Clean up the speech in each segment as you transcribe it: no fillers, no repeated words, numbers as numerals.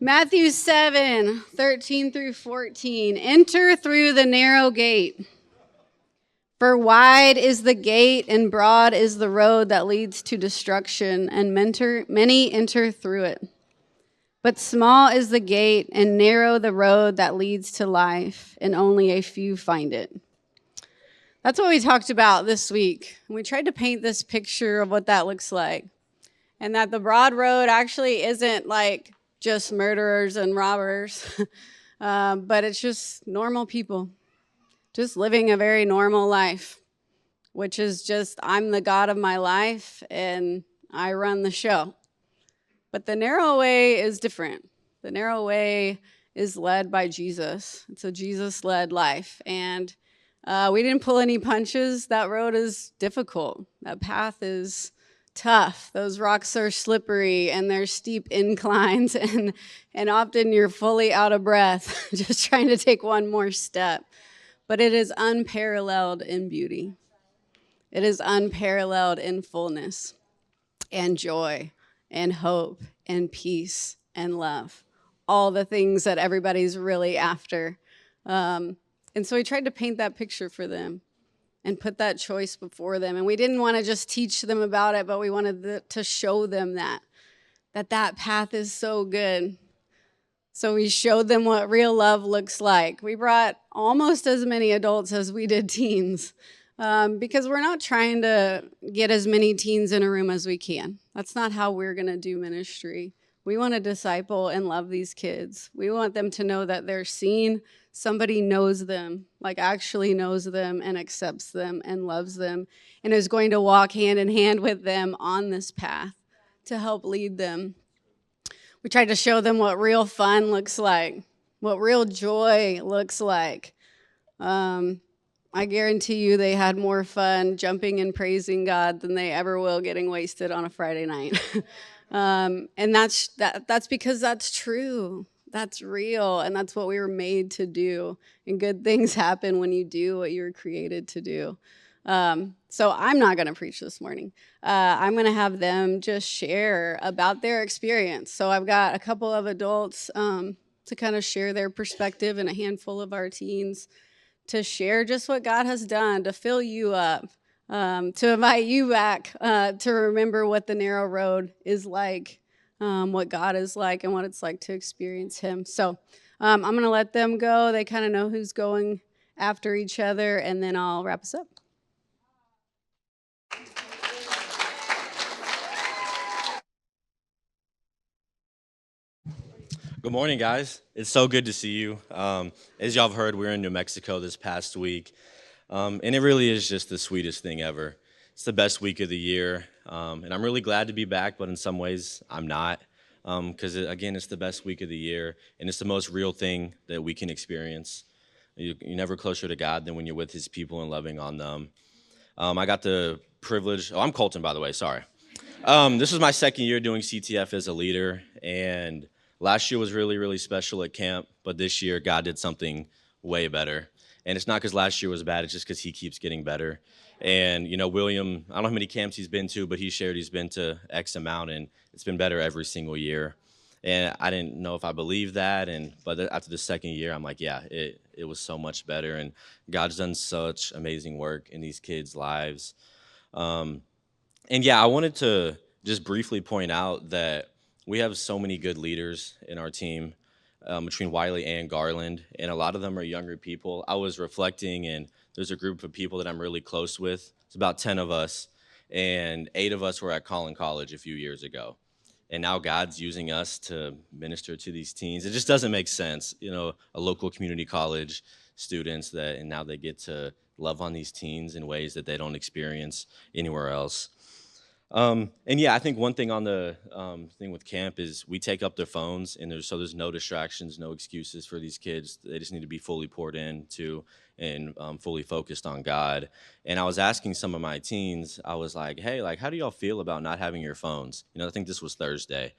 Matthew 7:13 through 14. Enter through the narrow gate. For wide is the gate and broad is the road that leads to destruction, and many enter through it. But small is the gate and narrow the road that leads to life, and only a few find it. That's what we talked about this week. We tried to paint this picture of what that looks like. And that the broad road actually isn't like just murderers and robbers, but it's just normal people, just living a very normal life, which is just, I'm the God of my life and I run the show. But the narrow way is different. The narrow way is led by Jesus. It's a Jesus-led life. And we didn't pull any punches. That road is difficult. That path is tough. Those rocks are slippery and there's steep inclines and often you're fully out of breath just trying to take one more step. But it is unparalleled in beauty. It is unparalleled in fullness and joy and hope and peace and love. All the things that everybody's really after. And so we tried to paint that picture for them and put that choice before them. And we didn't want to just teach them about it, but we wanted to show them that path is so good. So we showed them what real love looks like. We brought almost as many adults as we did teens because we're not trying to get as many teens in a room as we can. That's not how we're going to do ministry. We want to disciple and love these kids. We want them to know that they're seen. Somebody knows them, like actually knows them and accepts them and loves them and is going to walk hand in hand with them on this path to help lead them. We tried to show them what real fun looks like, what real joy looks like. I guarantee you they had more fun jumping and praising God than they ever will getting wasted on a Friday night. And that's because that's true. That's real, and that's what we were made to do. And good things happen when you do what you were created to do. So I'm not going to preach this morning. I'm going to have them just share about their experience. So I've got a couple of adults to kind of share their perspective and a handful of our teens to share just what God has done, to fill you up, to invite you back to remember what the narrow road is like. What God is like and what it's like to experience him. So I'm going to let them go. They kind of know who's going after each other, and then I'll wrap us up. Good morning, guys. It's so good to see you. As y'all have heard, we were in New Mexico this past week, and it really is just the sweetest thing ever. It's the best week of the year, and I'm really glad to be back, but in some ways, I'm not, because, again, it's the best week of the year, and it's the most real thing that we can experience. You're never closer to God than when you're with his people and loving on them. I got the privilege. I'm Colton, by the way, sorry. This was my second year doing CTF as a leader, and last year was really, really special at camp, but this year God did something way better. And it's not because last year was bad, it's just because he keeps getting better. And, William, I don't know how many camps he's been to, but he shared he's been to X amount, and it's been better every single year. And I didn't know if I believed that, but after the second year, I'm like, yeah, it was so much better. And God's done such amazing work in these kids' lives. And yeah, I wanted to just briefly point out that we have so many good leaders in our team between Wiley and Garland, and a lot of them are younger people. I was reflecting, and there's a group of people that I'm really close with. It's about 10 of us, and 8 of us were at Collin College a few years ago. And now God's using us to minister to these teens. It just doesn't make sense, a local community college students and now they get to love on these teens in ways that they don't experience anywhere else. And yeah, I think one thing on the thing with camp is we take up their phones, and there's no distractions, no excuses for these kids. They just need to be fully poured into and fully focused on God. And I was asking some of my teens, I was like, hey, how do y'all feel about not having your phones? I think this was Thursday,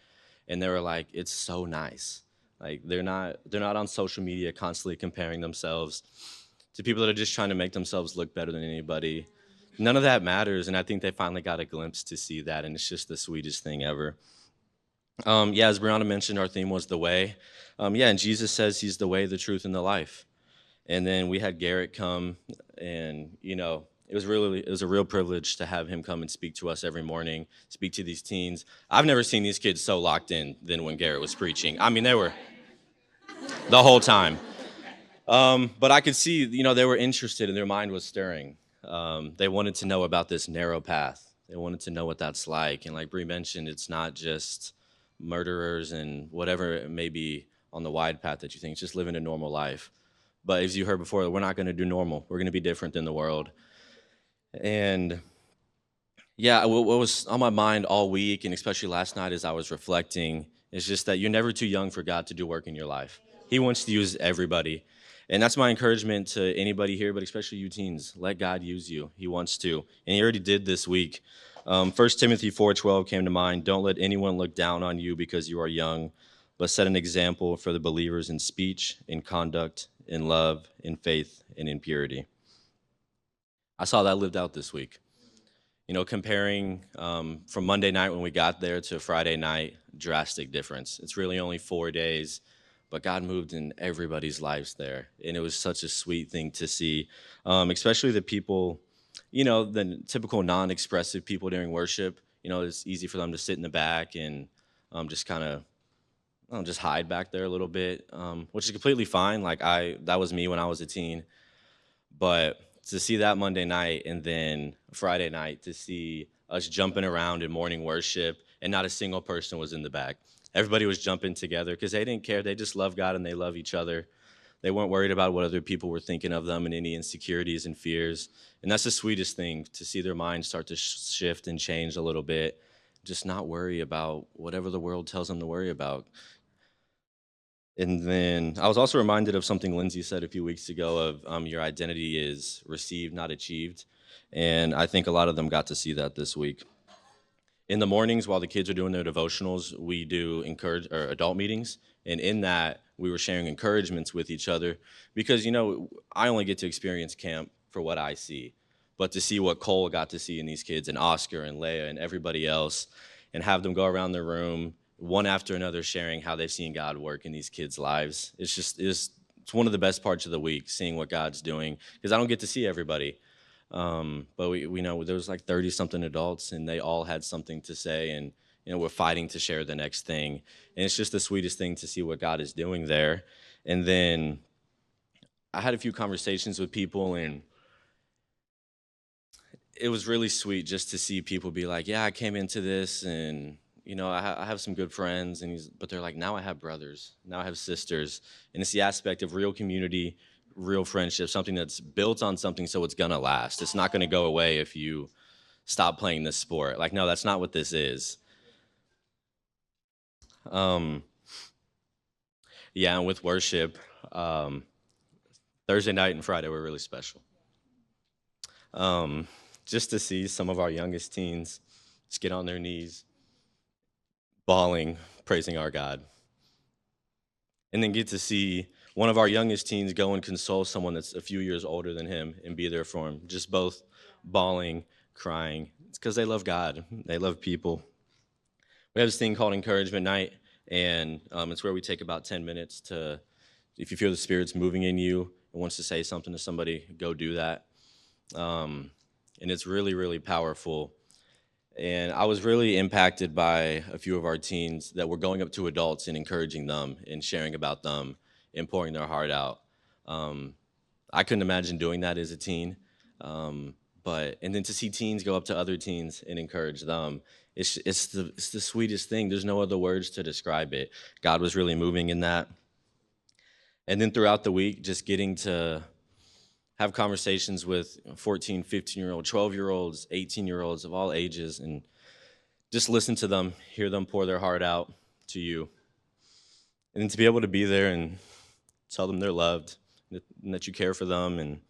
and they were like, it's so nice. They're not on social media constantly comparing themselves to people that are just trying to make themselves look better than anybody. None of that matters, and I think they finally got a glimpse to see that, and it's just the sweetest thing ever. Yeah, as Brianna mentioned, our theme was the way. Yeah, and Jesus says he's the way, the truth, and the life. And then we had Garrett come, and it was a real privilege to have him come and speak to us every morning, speak to these teens. I've never seen these kids so locked in than when Garrett was preaching. I mean, they were the whole time. But I could see, they were interested and their mind was stirring. They wanted to know about this narrow path. They wanted to know what that's like. And like Bree mentioned, it's not just murderers and whatever it may be on the wide path that you think. It's just living a normal life. But as you heard before, we're not going to do normal. We're going to be different than the world. And yeah, what was on my mind all week, and especially last night as I was reflecting, is just that you're never too young for God to do work in your life. He wants to use everybody. And that's my encouragement to anybody here, but especially you teens. Let God use you. He wants to. And he already did this week. 1 Timothy 4:12 came to mind. Don't let anyone look down on you because you are young, but set an example for the believers in speech, in conduct, in love, in faith, and in purity. I saw that lived out this week. Comparing from Monday night when we got there to Friday night, drastic difference. It's really only 4 days, but God moved in everybody's lives there. And it was such a sweet thing to see, especially the people, the typical non-expressive people during worship. It's easy for them to sit in the back and just kind of just hide back there a little bit, which is completely fine. That was me when I was a teen. But to see that Monday night and then Friday night to see us jumping around in morning worship and not a single person was in the back. Everybody was jumping together because they didn't care. They just love God and they love each other. They weren't worried about what other people were thinking of them and any insecurities and fears. And that's the sweetest thing, to see their minds start to shift and change a little bit. Just not worry about whatever the world tells them to worry about. And then I was also reminded of something Lindsay said a few weeks ago of your identity is received, not achieved. And I think a lot of them got to see that this week. In the mornings while the kids are doing their devotionals, we do adult meetings. And in that, we were sharing encouragements with each other because, I only get to experience camp for what I see. But to see what Cole got to see in these kids and Oscar and Leia and everybody else and have them go around the room one after another sharing how they've seen God work in these kids' lives. It's one of the best parts of the week, seeing what God's doing, because I don't get to see everybody. But we know there was like 30-something adults, and they all had something to say, and we're fighting to share the next thing. And it's just the sweetest thing to see what God is doing there. And then I had a few conversations with people, and it was really sweet just to see people be like, yeah, I came into this, and I have some good friends, but they're like, now I have brothers, now I have sisters. And it's the aspect of real community, real friendship, something that's built on something so it's gonna last. It's not gonna go away if you stop playing this sport. Like, no, that's not what this is. Yeah, and with worship, Thursday night and Friday were really special. Just to see some of our youngest teens just get on their knees, bawling, praising our God. And then get to see one of our youngest teens go and console someone that's a few years older than him and be there for him. Just both bawling, crying. It's because they love God. They love people. We have this thing called Encouragement Night, and it's where we take about 10 minutes to, if you feel the Spirit's moving in you and wants to say something to somebody, go do that. And it's really, really powerful. And I was really impacted by a few of our teens that were going up to adults and encouraging them and sharing about them and pouring their heart out. I couldn't imagine doing that as a teen. And then to see teens go up to other teens and encourage them, it's the sweetest thing. There's no other words to describe it. God was really moving in that. And then throughout the week, just getting to have conversations with 14, 15-year-old, 12-year-olds, 18-year-olds of all ages, and just listen to them, hear them pour their heart out to you. And then to be able to be there and tell them they're loved, and that you care for them, and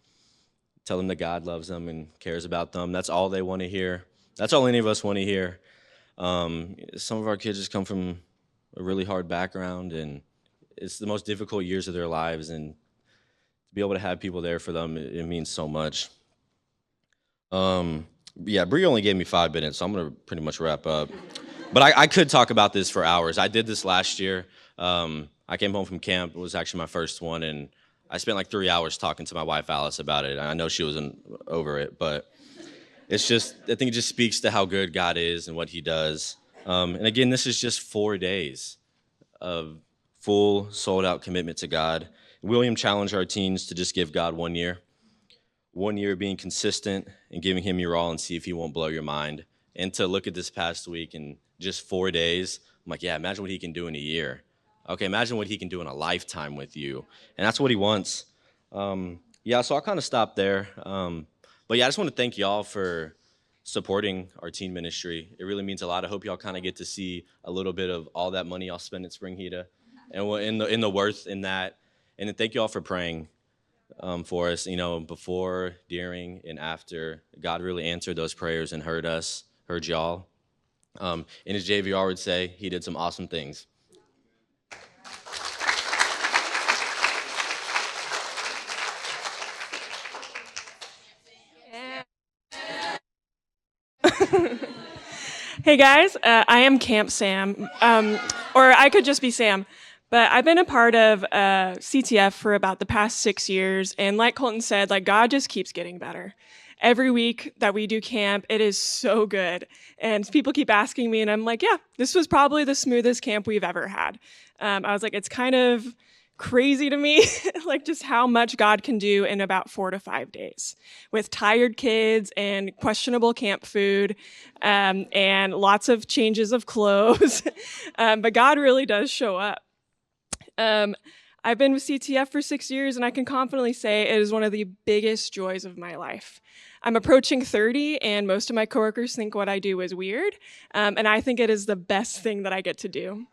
tell them that God loves them and cares about them. That's all they want to hear. That's all any of us want to hear. Some of our kids just come from a really hard background, and it's the most difficult years of their lives, and to be able to have people there for them, it means so much. Yeah, Bree only gave me 5 minutes, so I'm going to pretty much wrap up. But I could talk about this for hours. I did this last year. I came home from camp. It was actually my first one, and I spent like 3 hours talking to my wife, Alice, about it. I know she wasn't over it, but it's just, I think it just speaks to how good God is and what he does. And again, this is just 4 days of full, sold-out commitment to God. William challenged our teens to just give God 1 year being consistent and giving him your all and see if he won't blow your mind. And to look at this past week in just 4 days, I'm like, yeah, imagine what he can do in a year. Okay, imagine what he can do in a lifetime with you. And that's what he wants. Yeah, so I'll kind of stop there. But yeah, I just want to thank y'all for supporting our teen ministry. It really means a lot. I hope y'all kind of get to see a little bit of all that money y'all spend at Spring Hita and in the worth in that. And then thank y'all for praying for us, before, during, and after. God really answered those prayers and heard us, heard y'all. And as JVR would say, he did some awesome things. Hey guys, I am Camp Sam, or I could just be Sam, but I've been a part of CTF for about the past 6 years, and like Colton said, like God just keeps getting better. Every week that we do camp, it is so good, and people keep asking me, and I'm like, yeah, this was probably the smoothest camp we've ever had. I was like, it's kind of crazy to me, like just how much God can do in about 4 to 5 days with tired kids and questionable camp food and lots of changes of clothes. But God really does show up. I've been with CTF for 6 years, and I can confidently say it is one of the biggest joys of my life. I'm approaching 30, and most of my coworkers think what I do is weird, and I think it is the best thing that I get to do.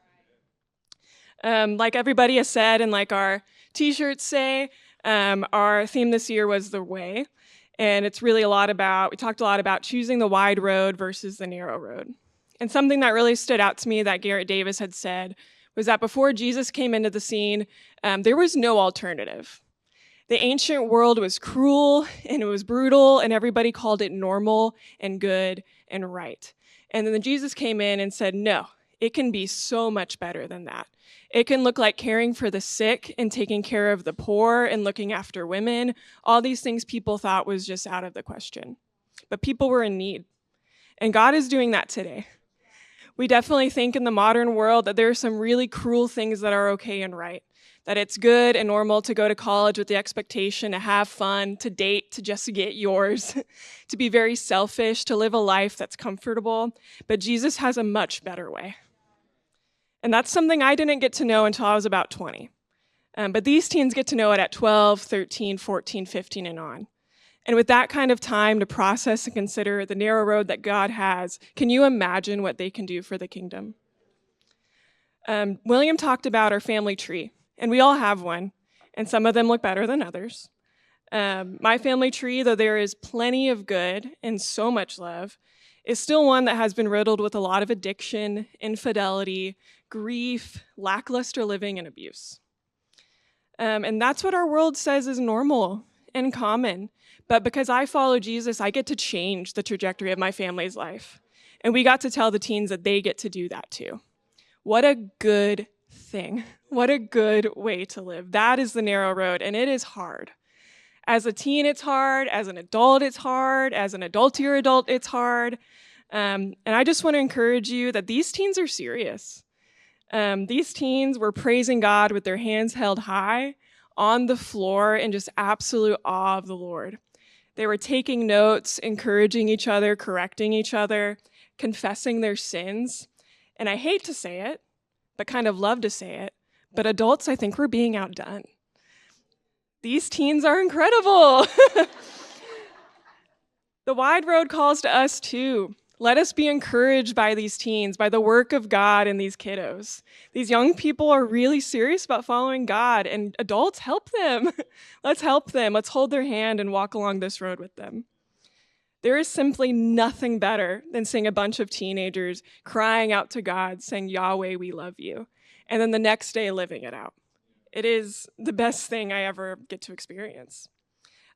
Like everybody has said, and like our t-shirts say, our theme this year was the way. And it's really we talked a lot about choosing the wide road versus the narrow road. And something that really stood out to me that Garrett Davis had said was that before Jesus came into the scene, there was no alternative. The ancient world was cruel and it was brutal, and everybody called it normal and good and right. And then Jesus came in and said, no, it can be so much better than that. It can look like caring for the sick and taking care of the poor and looking after women. All these things people thought was just out of the question. But people were in need. And God is doing that today. We definitely think in the modern world that there are some really cruel things that are okay and right. That it's good and normal to go to college with the expectation to have fun, to date, to just get yours, to be very selfish, to live a life that's comfortable. But Jesus has a much better way. And that's something I didn't get to know until I was about 20. But these teens get to know it at 12, 13, 14, 15, and on. And with that kind of time to process and consider the narrow road that God has, can you imagine what they can do for the kingdom? William talked about our family tree, and we all have one, and some of them look better than others. My family tree, though there is plenty of good and so much love, is still one that has been riddled with a lot of addiction, infidelity, grief, lackluster living, and abuse. And that's what our world says is normal and common. But because I follow Jesus, I get to change the trajectory of my family's life. And we got to tell the teens that they get to do that too. What a good thing. What a good way to live. That is the narrow road, and it is hard. As a teen, it's hard. As an adult, it's hard. As an adultier adult, it's hard. And I just want to encourage you that these teens are serious. These teens were praising God with their hands held high on the floor in just absolute awe of the Lord. They were taking notes, encouraging each other, correcting each other, confessing their sins. And I hate to say it, but kind of love to say it, but adults, I think we're being outdone. These teens are incredible. The wide road calls to us too. Let us be encouraged by these teens, by the work of God in these kiddos. These young people are really serious about following God, and adults, help them. Let's help them. Let's hold their hand and walk along this road with them. There is simply nothing better than seeing a bunch of teenagers crying out to God, saying, Yahweh, we love you, and then the next day living it out. It is the best thing I ever get to experience.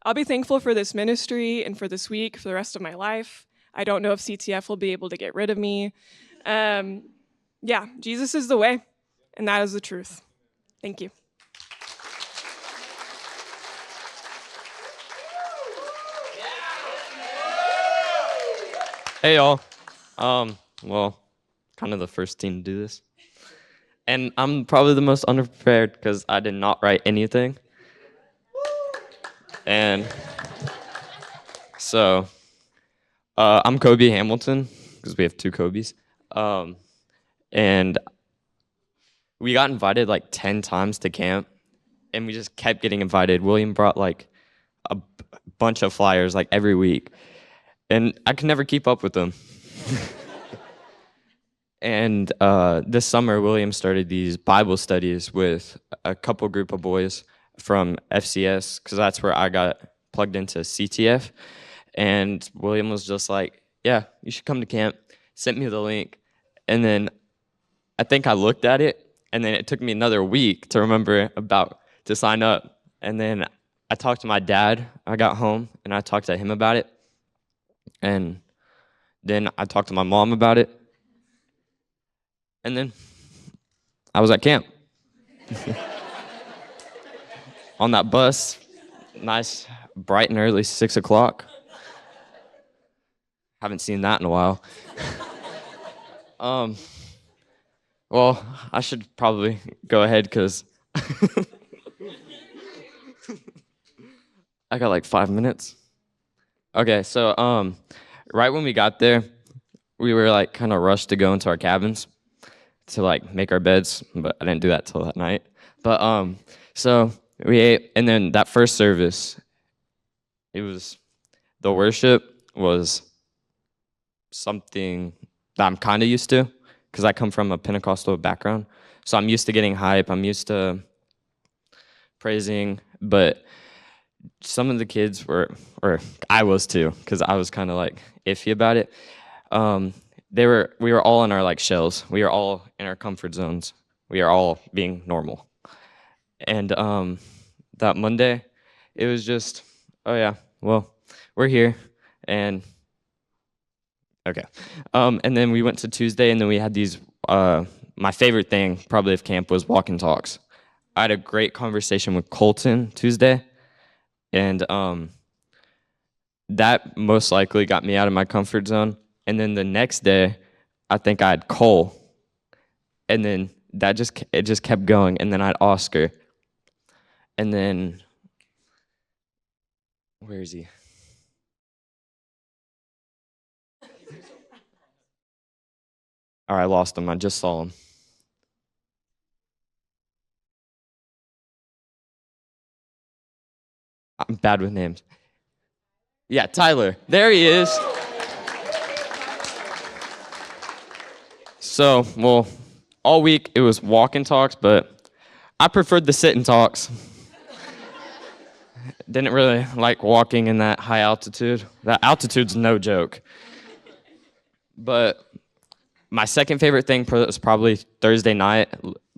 I'll be thankful for this ministry and for this week, for the rest of my life. I don't know if CTF will be able to get rid of me. Yeah, Jesus is the way, and that is the truth. Thank you. Hey y'all. Well, kind of the first team to do this. And I'm probably the most underprepared because I did not write anything. And so I'm Kobe Hamilton because we have two Kobes. And we got invited like 10 times to camp and we just kept getting invited. William brought like a bunch of flyers like every week. And I could never keep up with them. And this summer, William started these Bible studies with a couple group of boys from FCS, because that's where I got plugged into CTF. And William was just like, yeah, you should come to camp. Sent me the link. And then I think I looked at it, and then it took me another week to remember to sign up. And then I talked to my dad. I got home, and I talked to him about it. And then I talked to my mom about it. And then I was at camp. On that bus, nice, bright and early, 6 o'clock. Haven't seen that in a while. Well, I should probably go ahead because I got like 5 minutes. Okay, so right when we got there, we were like kind of rushed to go into our cabins to like make our beds, but I didn't do that till that night. But so we ate, and then that first service, the worship was something that I'm kind of used to because I come from a Pentecostal background. So I'm used to getting hype, I'm used to praising, but some of the kids were, or I was too, because I was kind of like iffy about it. We were all in our like shells. We were all in our comfort zones. We are all being normal. And that Monday, it was just, oh yeah, well, we're here, and okay. And then we went to Tuesday, and then we had these. My favorite thing probably of camp was walk and talks. I had a great conversation with Colton Tuesday, and that most likely got me out of my comfort zone. And then the next day, I think I had Cole, and then it just kept going. And then I had Oscar, and then where is he? All right, I lost him. I just saw him. I'm bad with names. Yeah, Tyler. There he is. So, well, all week it was walk and talks, but I preferred the sit and talks. Didn't really like walking in that high altitude. That altitude's no joke. But my second favorite thing was probably Thursday night,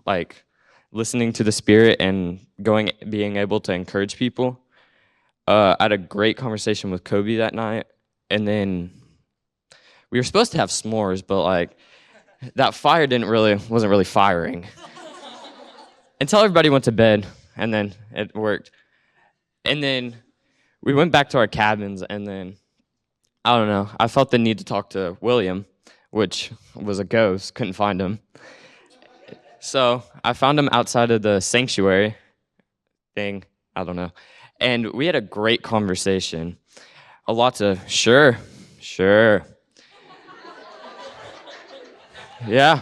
like listening to the Spirit and being able to encourage people. I had a great conversation with Kobe that night, and then we were supposed to have s'mores, but like that fire wasn't really firing until everybody went to bed, and then it worked. And then we went back to our cabins, and then I don't know. I felt the need to talk to William, which was a ghost. Couldn't find him. So I found him outside of the sanctuary thing. I don't know. And we had a great conversation. A lot of sure. Yeah.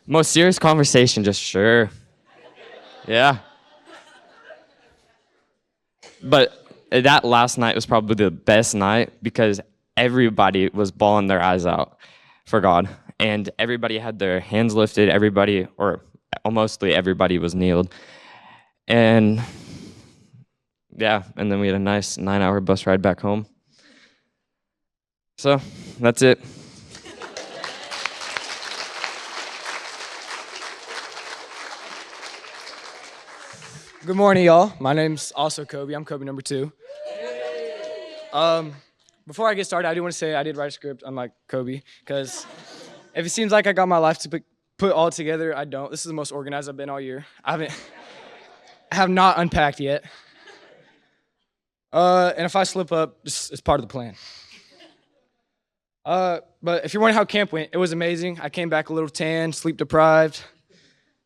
Most serious conversation, just sure. Yeah. But that last night was probably the best night because everybody was bawling their eyes out for God. And everybody had their hands lifted. Everybody, or mostly everybody, was kneeled. And yeah, and then we had a nice 9-hour bus ride back home. So that's it. Good morning, y'all. My name's also Kobe. I'm Kobe number 2. Before I get started, I do want to say I did write a script, unlike Kobe, because If it seems like I got my life to put all together, I don't. This is the most organized I've been all year. I have not unpacked yet. And if I slip up, it's part of the plan. But if you're wondering how camp went, it was amazing. I came back a little tan, sleep deprived.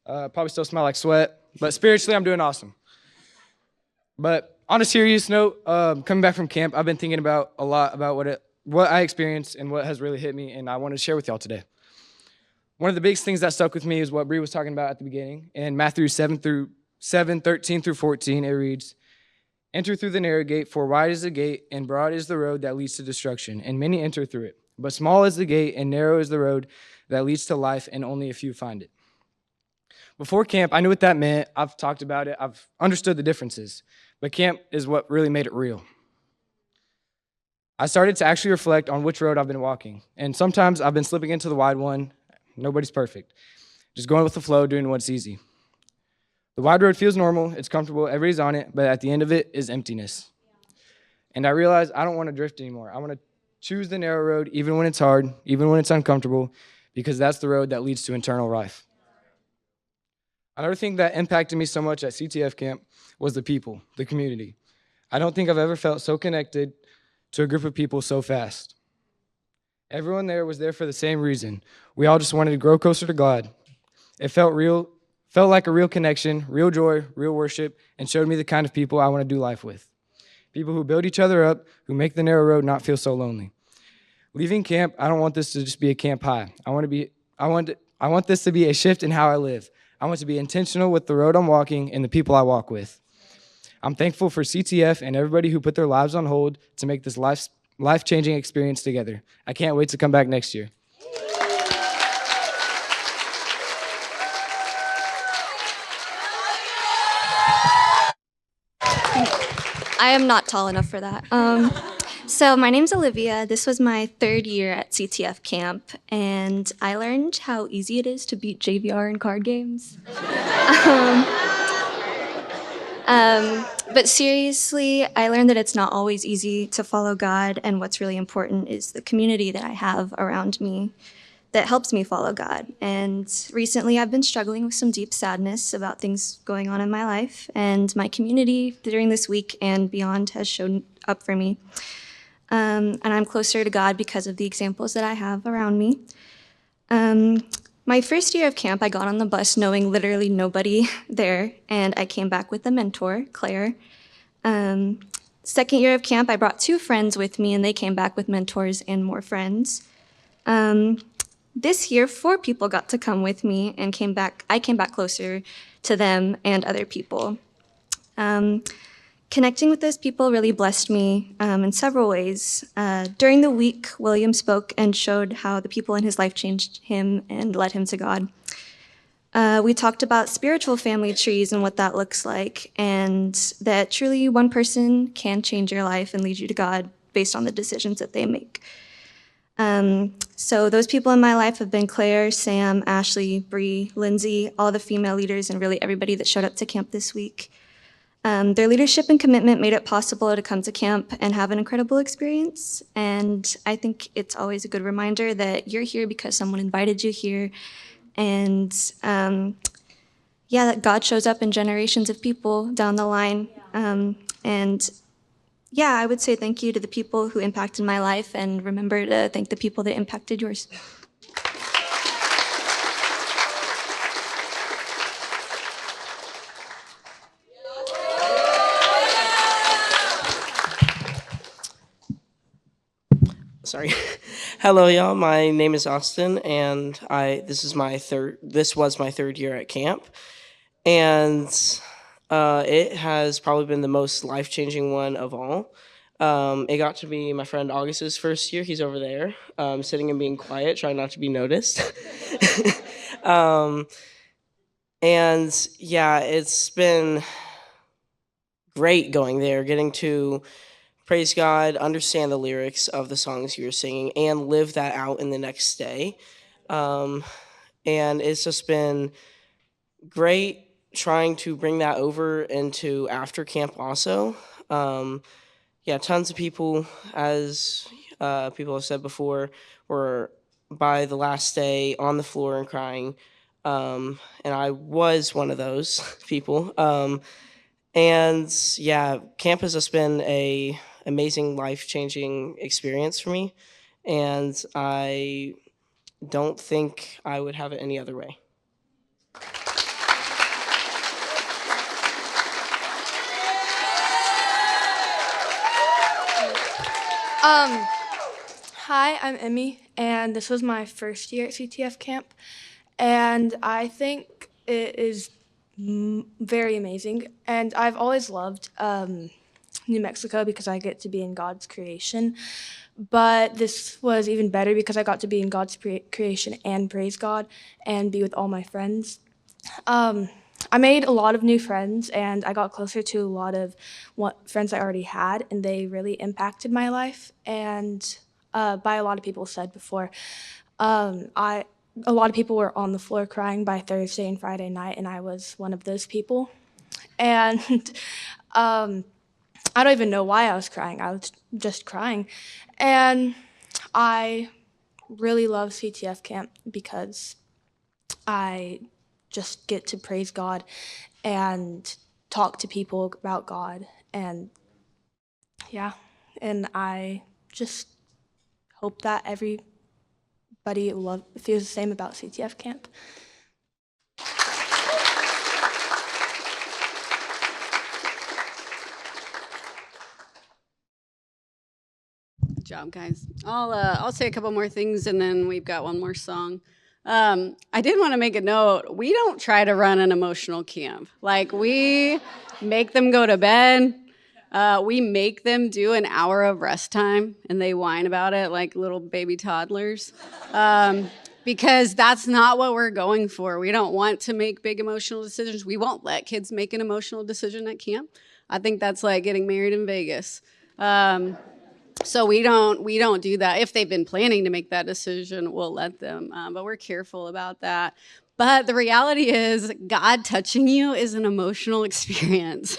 Probably still smell like sweat, but spiritually, I'm doing awesome. But on a serious note, coming back from camp, I've been thinking about a lot about what I experienced and what has really hit me, and I wanted to share with y'all today. One of the biggest things that stuck with me is what Bree was talking about at the beginning. In Matthew 7:13 through 14, it reads, "Enter through the narrow gate, for wide is the gate, and broad is the road that leads to destruction, and many enter through it. But small is the gate, and narrow is the road that leads to life, and only a few find it." Before camp, I knew what that meant. I've talked about it. I've understood the differences. But camp is what really made it real. I started to actually reflect on which road I've been walking. And sometimes I've been slipping into the wide one. Nobody's perfect. Just going with the flow, doing what's easy. The wide road feels normal. It's comfortable. Everybody's on it. But at the end of it is emptiness. And I realized I don't want to drift anymore. I want to choose the narrow road, even when it's hard, even when it's uncomfortable, because that's the road that leads to eternal life. Another thing that impacted me so much at CTF camp was the people, the community. I don't think I've ever felt so connected to a group of people so fast. Everyone there was there for the same reason. We all just wanted to grow closer to God. It felt real, felt like a real connection, real joy, real worship, and showed me the kind of people I want to do life with. People who build each other up, who make the narrow road not feel so lonely. Leaving camp, I don't want this to just be a camp high. I want this to be a shift in how I live. I want to be intentional with the road I'm walking and the people I walk with. I'm thankful for CTF and everybody who put their lives on hold to make this life-changing experience together. I can't wait to come back next year. I am not tall enough for that. So my name's Olivia. This was my third year at CTF camp, and I learned how easy it is to beat JVR in card games. But seriously, I learned that it's not always easy to follow God, and what's really important is the community that I have around me that helps me follow God. And recently I've been struggling with some deep sadness about things going on in my life, and my community during this week and beyond has shown up for me. And I'm closer to God because of the examples that I have around me. My first year of camp, I got on the bus knowing literally nobody there, and I came back with a mentor, Claire. Second year of camp, I brought 2 friends with me, and they came back with mentors and more friends. This year, 4 people got to come with me and I came back closer to them and other people. Connecting with those people really blessed me in several ways. During the week, William spoke and showed how the people in his life changed him and led him to God. We talked about spiritual family trees and what that looks like, and that truly one person can change your life and lead you to God based on the decisions that they make. So those people in my life have been Claire, Sam, Ashley, Bree, Lindsay, all the female leaders, and really everybody that showed up to camp this week. Their leadership and commitment made it possible to come to camp and have an incredible experience. And I think it's always a good reminder that you're here because someone invited you here. And that God shows up in generations of people down the line. I would say thank you to the people who impacted my life, and remember to thank the people that impacted yours. Sorry. Hello, y'all. My name is Austin, and this was my third year at camp, and it has probably been the most life-changing one of all. It got to be my friend August's first year. He's over there, sitting and being quiet, trying not to be noticed. It's been great going there, getting to praise God, understand the lyrics of the songs you were singing, and live that out in the next day. And it's just been great trying to bring that over into after camp also. Tons of people, as people have said before, were by the last day on the floor and crying. And I was one of those people. And yeah, camp has just been a amazing, life-changing experience for me. And I don't think I would have it any other way. Hi, I'm Emmy, and this was my first year at CTF camp, and I think it is very amazing. And I've always loved New Mexico because I get to be in God's creation, but this was even better because I got to be in God's creation and praise God and be with all my friends. I made a lot of new friends, and I got closer to a lot of friends I already had, and they really impacted my life. And by a lot of people said before, a lot of people were on the floor crying by Thursday and Friday night, and I was one of those people. And I don't even know why I was crying. I was just crying. And I really love CTF camp because I just get to praise God and talk to people about God. And yeah, and I just hope that everybody feels the same about CTF camp. Good job, guys. I'll say a couple more things, and then we've got one more song. I did want to make a note. We don't try to run an emotional camp. Like, we make them go to bed. We make them do an hour of rest time, and they whine about it like little baby toddlers. Because that's not what we're going for. We don't want to make big emotional decisions. We won't let kids make an emotional decision at camp. I think that's like getting married in Vegas. So we don't do that. If they've been planning to make that decision, we'll let them. But we're careful about that. But the reality is, God touching you is an emotional experience.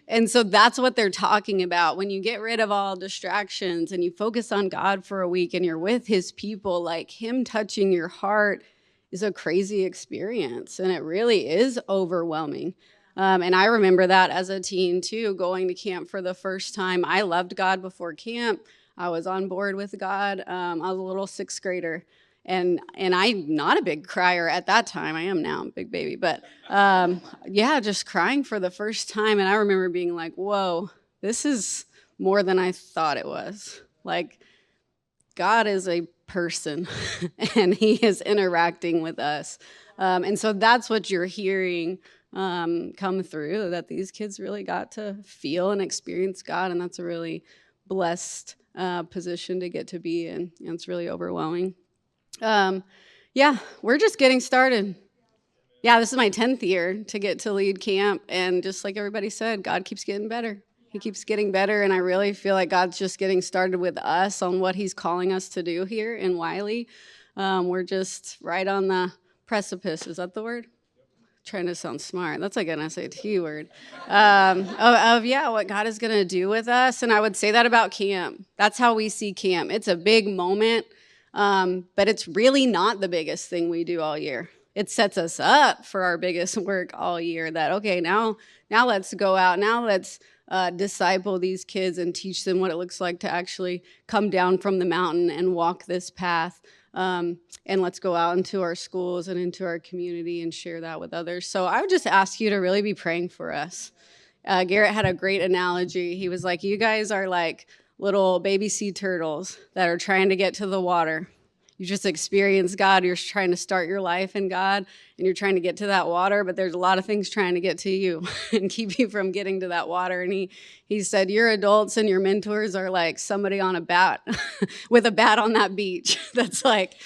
And so that's what they're talking about. When you get rid of all distractions and you focus on God for a week and you're with his people, like, him touching your heart is a crazy experience. And it really is overwhelming. And I remember that as a teen too, going to camp for the first time. I loved God before camp. I was on board with God. I was a little sixth grader. And I'm not a big crier at that time. I am now, I'm a big baby. But yeah, just crying for the first time. And I remember being like, whoa, this is more than I thought it was. Like, God is a person and he is interacting with us. And so that's what you're hearing come through, that these kids really got to feel and experience God. And that's a really blessed position to get to be in. And it's really overwhelming. Yeah, we're just getting started. Yeah, this is my 10th year to get to lead camp. And just like everybody said, God keeps getting better. He keeps getting better. And I really feel like God's just getting started with us on what he's calling us to do here in Wiley. We're just right on the precipice. Is that the word? Trying to sound smart. That's like an SAT word. What God is going to do with us. And I would say that about camp. That's how we see camp. It's a big moment, but it's really not the biggest thing we do all year. It sets us up for our biggest work all year, that, okay, now let's go out. Now let's disciple these kids and teach them what it looks like to actually come down from the mountain and walk this path. And let's go out into our schools and into our community and share that with others. So I would just ask you to really be praying for us. Garrett had a great analogy. He was like, you guys are like little baby sea turtles that are trying to get to the water. You just experience God. You're trying to start your life in God, and you're trying to get to that water, but there's a lot of things trying to get to you and keep you from getting to that water. And he said, your adults and your mentors are like somebody on a bat with a bat on that beach. That's like,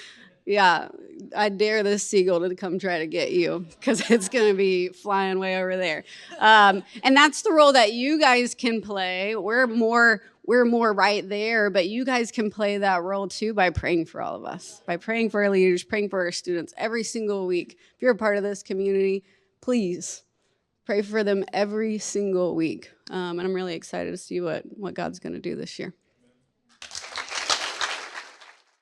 yeah, I dare this seagull to come try to get you, because it's going to be flying way over there. And that's the role that you guys can play. We're more right there, but you guys can play that role too by praying for all of us, by praying for our leaders, praying for our students every single week. If you're a part of this community, please pray for them every single week. And I'm really excited to see what God's going to do this year.